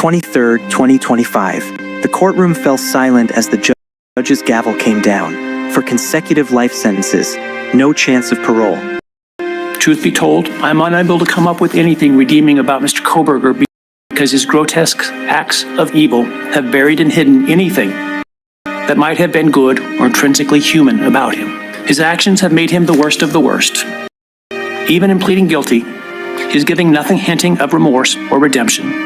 23, 2025. The courtroom fell silent as the judge's gavel came down. For consecutive life sentences, no chance of parole. Truth be told, I'm unable to come up with anything redeeming about Mr. Coberger because his grotesque acts of evil have buried and hidden anything that might have been good or intrinsically human about him. His actions have made him the worst of the worst. Even in pleading guilty, he's giving nothing hinting of remorse or redemption,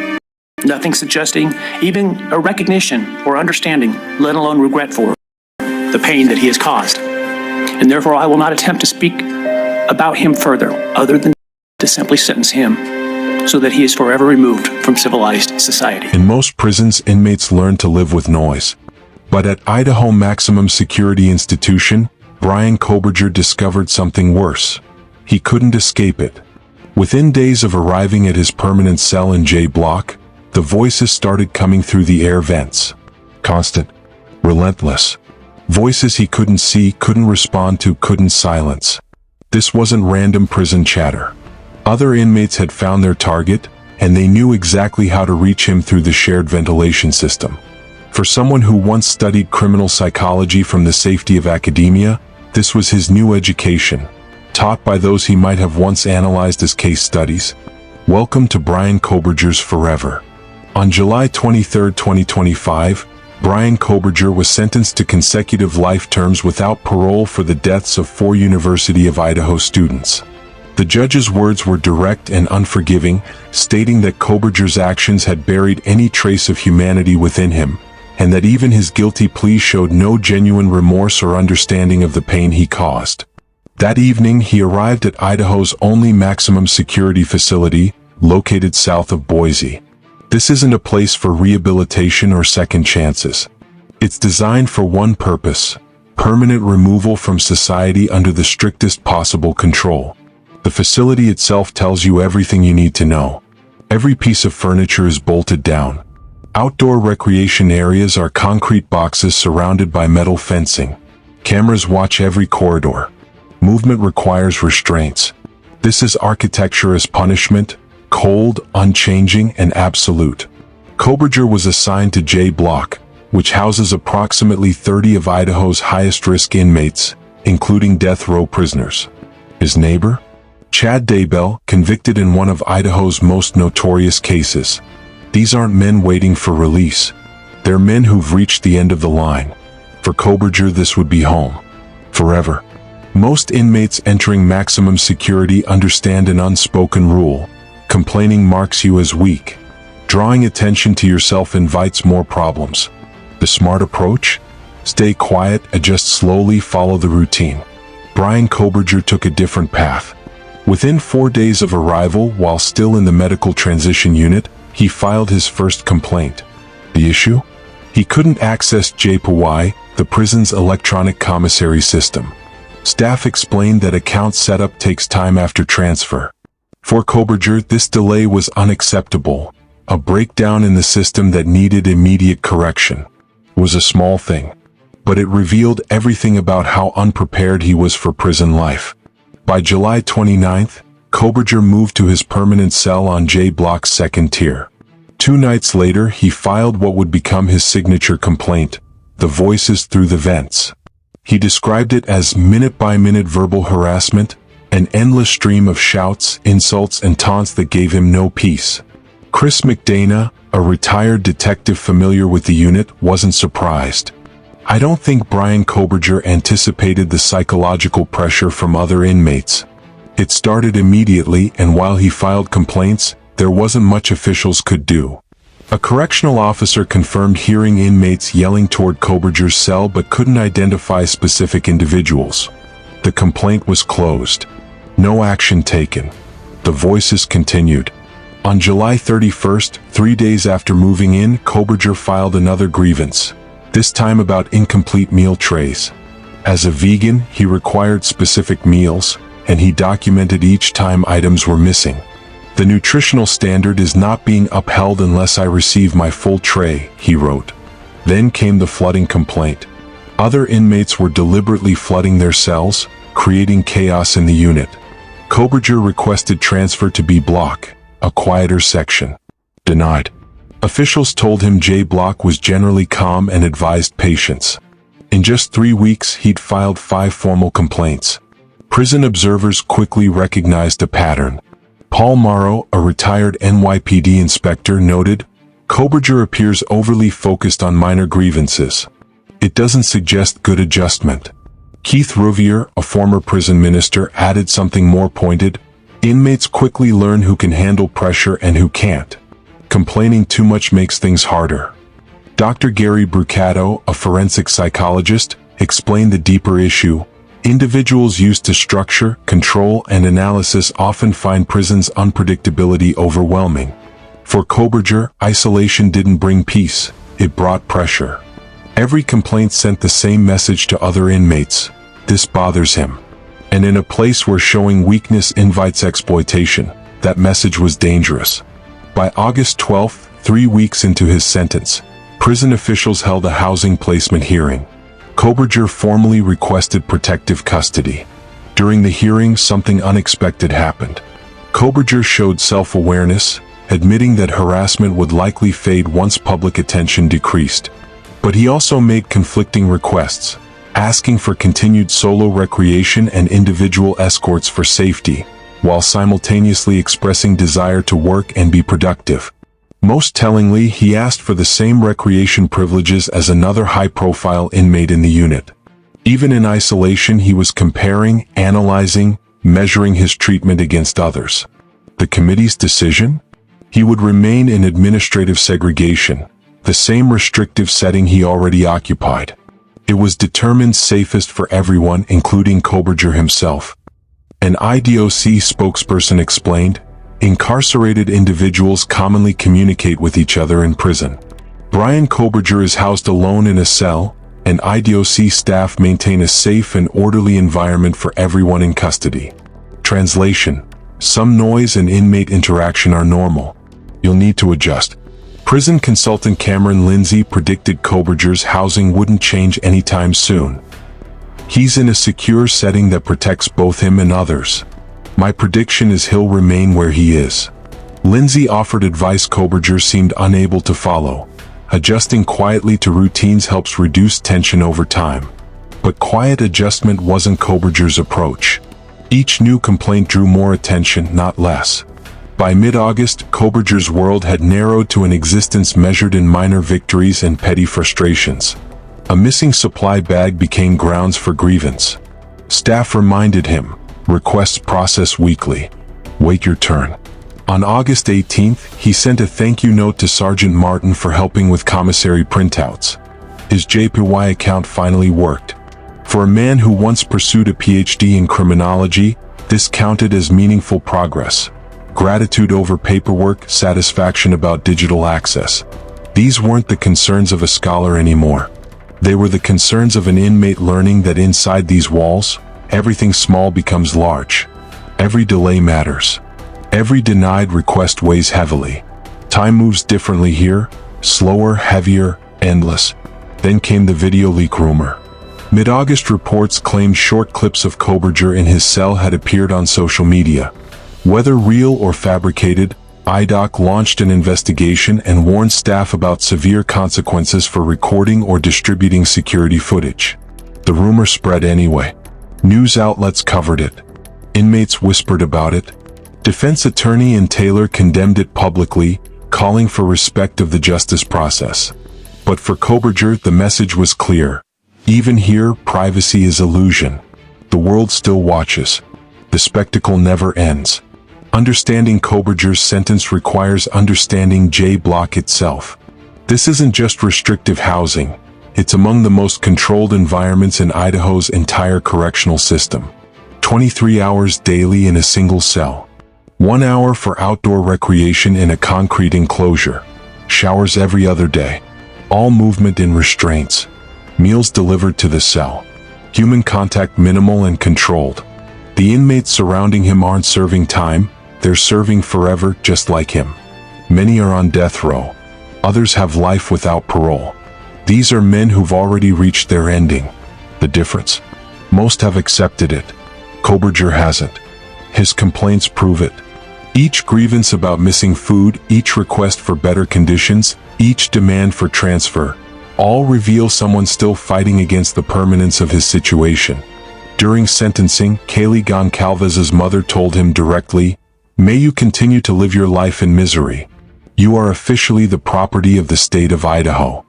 nothing suggesting even a recognition or understanding, let alone regret for the pain that he has caused. And therefore, I will not attempt to speak about him further, other than to simply sentence him so that he is forever removed from civilized society. In most prisons, inmates learn to live with noise. But at Idaho Maximum Security Institution, Bryan Kohberger discovered something worse. He couldn't escape it. Within days of arriving at his permanent cell in J Block, the voices started coming through the air vents. Constant, relentless. Voices he couldn't see, couldn't respond to, couldn't silence. This wasn't random prison chatter. Other inmates had found their target, and they knew exactly how to reach him through the shared ventilation system. For someone who once studied criminal psychology from the safety of academia, this was his new education, taught by those he might have once analyzed as case studies. Welcome to Bryan Kohberger's Forever. On July 23, 2025, Bryan Kohberger was sentenced to consecutive life terms without parole for the deaths of 4 University of Idaho students. The judge's words were direct and unforgiving, stating that Kohberger's actions had buried any trace of humanity within him, and that even his guilty plea showed no genuine remorse or understanding of the pain he caused. That evening, he arrived at Idaho's only maximum security facility, located south of Boise. This isn't a place for rehabilitation or second chances. It's designed for one purpose: permanent removal from society under the strictest possible control. The facility itself tells you everything you need to know. Every piece of furniture is bolted down. Outdoor recreation areas are concrete boxes surrounded by metal fencing. Cameras watch every corridor. Movement requires restraints. This is architecture as punishment, cold, unchanging, and absolute. Coberger was assigned to J Block, which houses approximately 30 of Idaho's highest-risk inmates, including death row prisoners. His neighbor? Chad Daybell, convicted in one of Idaho's most notorious cases. These aren't men waiting for release. They're men who've reached the end of the line. For Coberger, this would be home. Forever. Most inmates entering maximum security understand an unspoken rule. Complaining marks you as weak. Drawing attention to yourself invites more problems. The smart approach? Stay quiet, adjust slowly, follow the routine. Bryan Kohberger took a different path. Within 4 days of arrival, while still in the medical transition unit, he filed his first complaint. The issue? He couldn't access JPY, the prison's electronic commissary system. Staff explained that account setup takes time after transfer. For Coberger, this delay was unacceptable. A breakdown in the system that needed immediate correction. It was a small thing, but it revealed everything about how unprepared he was for prison life. By July 29th, Coberger moved to his permanent cell on J Block's second tier. 2 nights later, he filed what would become his signature complaint, the voices through the vents. He described it as minute-by-minute verbal harassment, an endless stream of shouts, insults, and taunts that gave him no peace. Chris McDana, a retired detective familiar with the unit, wasn't surprised. I don't think Bryan Kohberger anticipated the psychological pressure from other inmates. It started immediately, and while he filed complaints, there wasn't much officials could do. A correctional officer confirmed hearing inmates yelling toward Coberger's cell but couldn't identify specific individuals. The complaint was closed. No action taken. The voices continued. On July 31st, 3 days after moving in, Coberger filed another grievance, this time about incomplete meal trays. As a vegan, he required specific meals, and he documented each time items were missing. The nutritional standard is not being upheld unless I receive my full tray, he wrote. Then came the flooding complaint. Other inmates were deliberately flooding their cells, creating chaos in the unit. Coberger requested transfer to B Block, a quieter section. Denied. Officials told him J. Block was generally calm and advised patience. In just 3 weeks, he'd filed 5 formal complaints. Prison observers quickly recognized a pattern. Paul Morrow, a retired NYPD inspector, noted, "Coberger appears overly focused on minor grievances. It doesn't suggest good adjustment." Keith Rouvier, a former prison minister, added something more pointed, "Inmates quickly learn who can handle pressure and who can't. Complaining too much makes things harder." Dr. Gary Brucato, a forensic psychologist, explained the deeper issue. Individuals used to structure, control, and analysis often find prison's unpredictability overwhelming. For Coberger, isolation didn't bring peace, it brought pressure. Every complaint sent the same message to other inmates: this bothers him. And in a place where showing weakness invites exploitation, that message was dangerous. By August 12, 3 weeks into his sentence, prison officials held a housing placement hearing. Coberger formally requested protective custody. During the hearing, something unexpected happened. Coberger showed self-awareness, admitting that harassment would likely fade once public attention decreased. But he also made conflicting requests, asking for continued solo recreation and individual escorts for safety, while simultaneously expressing desire to work and be productive. Most tellingly, he asked for the same recreation privileges as another high-profile inmate in the unit. Even in isolation, he was comparing, analyzing, measuring his treatment against others. The committee's decision? He would remain in administrative segregation, the same restrictive setting he already occupied. It was determined safest for everyone, including Coberger himself. An IDOC spokesperson explained, "Incarcerated individuals commonly communicate with each other in prison. Bryan Kohberger is housed alone in a cell, and IDOC staff maintain a safe and orderly environment for everyone in custody." Translation: some noise and inmate interaction are normal. You'll need to adjust. Prison consultant Cameron Lindsay predicted Coberger's housing wouldn't change anytime soon. "He's in a secure setting that protects both him and others. My prediction is he'll remain where he is." Lindsay offered advice Coberger seemed unable to follow. Adjusting quietly to routines helps reduce tension over time. But quiet adjustment wasn't Coberger's approach. Each new complaint drew more attention, not less. By mid-August, Coberger's world had narrowed to an existence measured in minor victories and petty frustrations. A missing supply bag became grounds for grievance. Staff reminded him, requests process weekly. Wait your turn. On August 18th, he sent a thank you note to Sergeant Martin for helping with commissary printouts. His JPY account finally worked. For a man who once pursued a PhD in criminology, this counted as meaningful progress. Gratitude over paperwork, satisfaction about digital access. These weren't the concerns of a scholar anymore. They were the concerns of an inmate learning that inside these walls, everything small becomes large. Every delay matters. Every denied request weighs heavily. Time moves differently here, slower, heavier, endless. Then came the video leak rumor. Mid-August reports claimed short clips of Coberger in his cell had appeared on social media. Whether real or fabricated, IDOC launched an investigation and warned staff about severe consequences for recording or distributing security footage. The rumor spread anyway. News outlets covered it. Inmates whispered about it. Defense attorney and Taylor condemned it publicly, calling for respect of the justice process. But for Coberger, the message was clear. Even here, privacy is illusion. The world still watches. The spectacle never ends. Understanding Coberger's sentence requires understanding J. Block itself. This isn't just restrictive housing. It's among the most controlled environments in Idaho's entire correctional system. 23 hours daily in a single cell. 1 hour for outdoor recreation in a concrete enclosure. Showers every other day. All movement in restraints. Meals delivered to the cell. Human contact minimal and controlled. The inmates surrounding him aren't serving time, they're serving forever just like him. Many are on death row. Others have life without parole. These are men who've already reached their ending. The difference? Most have accepted it. Coberger hasn't. His complaints prove it. Each grievance about missing food, each request for better conditions, each demand for transfer, all reveal someone still fighting against the permanence of his situation. During sentencing, Kaylee Goncalvez's mother told him directly, "May you continue to live your life in misery. You are officially the property of the state of Idaho."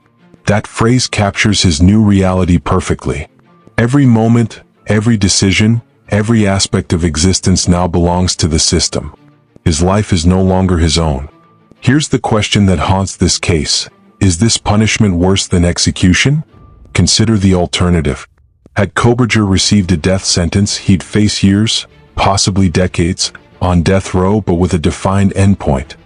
That phrase captures his new reality perfectly. Every moment, every decision, every aspect of existence now belongs to the system. His life is no longer his own. Here's the question that haunts this case. Is this punishment worse than execution? Consider the alternative. Had Coberger received a death sentence, he'd face years, possibly decades, on death row but with a defined endpoint.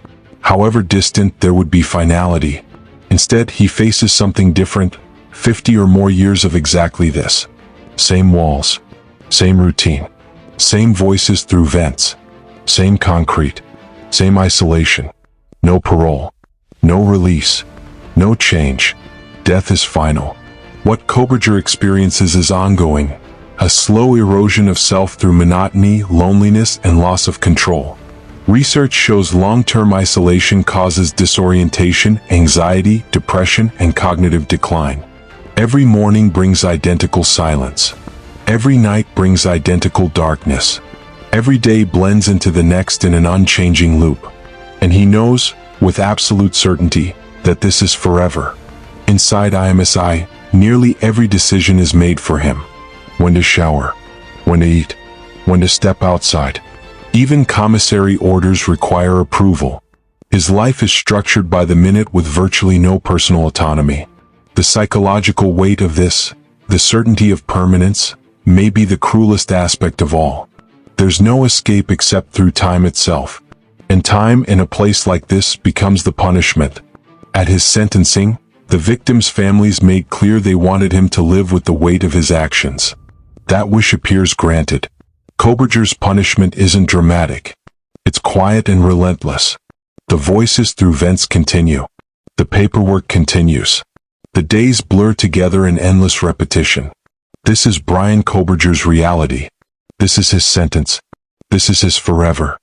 However distant, there would be finality. Instead, he faces something different, 50 or more years of exactly this. Same walls, same routine, same voices through vents, same concrete, same isolation. No parole, no release, no change. Death is final. What Coberger experiences is ongoing, a slow erosion of self through monotony, loneliness, and loss of control. Research shows long-term isolation causes disorientation, anxiety, depression, and cognitive decline. Every morning brings identical silence. Every night brings identical darkness. Every day blends into the next in an unchanging loop. And he knows, with absolute certainty, that this is forever. Inside IMSI, nearly every decision is made for him. When to shower, when to eat, when to step outside. Even commissary orders require approval. His life is structured by the minute with virtually no personal autonomy. The psychological weight of this, the certainty of permanence, may be the cruelest aspect of all. There's no escape except through time itself. And time in a place like this becomes the punishment. At his sentencing, the victims' families made clear they wanted him to live with the weight of his actions. That wish appears granted. Coberger's punishment isn't dramatic. It's quiet and relentless. The voices through vents continue. The paperwork continues. The days blur together in endless repetition. This is Bryan Kohberger's reality. This is his sentence. This is his forever.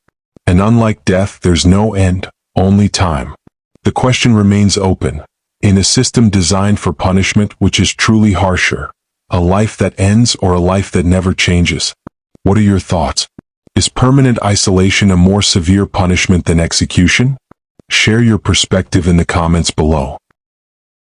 And unlike death, there's no end, only time. The question remains open. In a system designed for punishment, which is truly harsher? A life that ends or a life that never changes? What are your thoughts? Is permanent isolation a more severe punishment than execution? Share your perspective in the comments below.